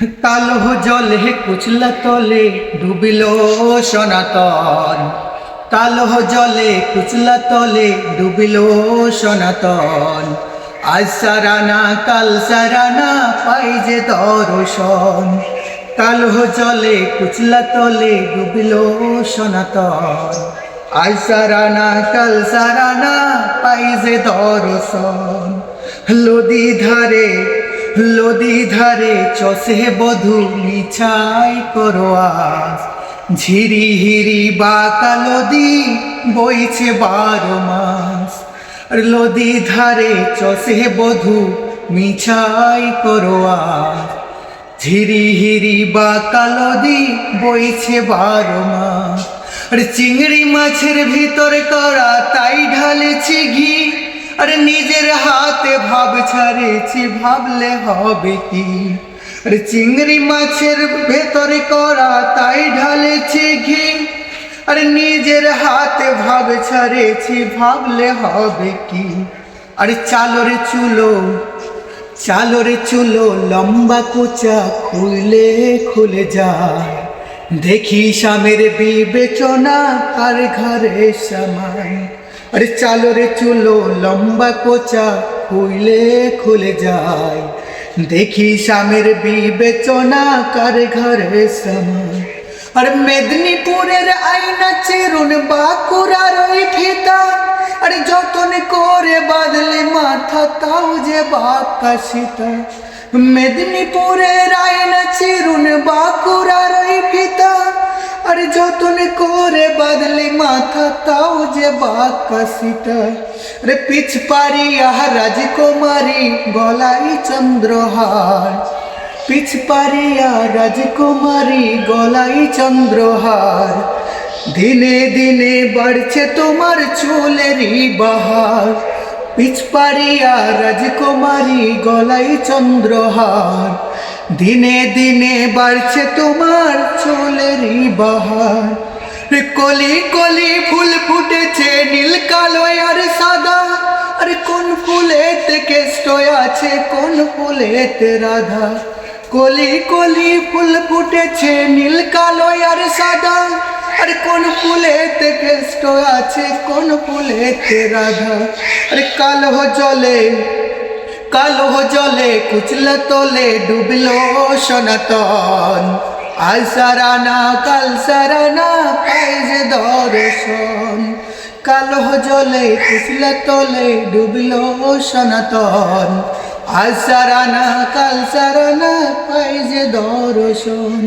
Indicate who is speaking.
Speaker 1: কালো জলে কুচলা তলে ডুবিল সনাতন। কালো জলে কুচলা তলে ডুবিল সনাতন। আজ সারানা কাল সারানা পাই যে দর্শন। কালো জলে কুচলা তলে ডুবিল সনাতন। আজ সারানা কাল সারানা পাই যে দর্শন। লদি ধারে চষে বধু মিছাই করোয়াস। ঝিরি হিরি বাঁকা লদি বইছে 12 মাস। লদি ধারে চষে বধু মিছাই করোয়াস। ঝিরি হিরি বাঁকা লদি বইছে 12 মাস। চিংড়ি মাছের ভিতর করা তাই ঢালেছি ঘি। আরে নিজের হাতে ভাব ছাড়েছি ভাবলে হবে কি। আরে চিংড়ি মাছের ভেতরে করা তাই ঢালেছি ঘি। আরে নিজের হাতে ভাব ছাড়েছি ভাবলে হবে কি। আরে চালরে চুলো লম্বা কোচা খুলে যায়। দেখি স্বামীর বিবেচনা কার ঘরে সামায়। আরে চালরে চুলো লম্বা কোচা খুলে যায়। দেখি স্বামীর বিবেচনা কার ঘরে সামায়। আর মেদিনীপুরের আয়না চিরুন বাঁকুড়ার ওই ফিতা। আরে যতন করে বাঁধলে মাথা তাও যে বাঁকা সীতা। মেদিনীপুরের আয়না চিরুন বাঁকুড়ার ওই ফিতা। আরে যতন করে বাঁধলে মাথা তাও যে বাঁকা সীতা। রে পিছ পারিয়া রাজকুমারী গলায় চন্দ্রহার। পিছ পারিয়া রাজকুমারী গলায় চন্দ্রহার। দিনে দিনে বাড়ছে তোমার চুলেরই বাহার। পিছ পারিয়া রাজকুমারী গলায় চন্দ্রহার। দিনে দিনে বাড়ছে তোমার চুলেরই বাহার। কলি কলি ফুল ফুটেছে নীল কালো আর সাদা। আরে কোন ফুলেতে কেষ্ট আছে কোন ফুলেতে রাধা। কলি কলি ফুল ফুটেছে নীল কালো আর সাদা। আরে কোন ফুলেতে কেষ্ট আছে কোন ফুলেতে রাধা। আরে কালো জলে কুচলা তলে ডুবিল সনাতন। আজ সারানা কাল সারানা পাই যে দর্শন। কালো জলে কুচলা তলে ডুবিল সনাতন। আজ সারানা কাল সারানা পাই যে দর্শন।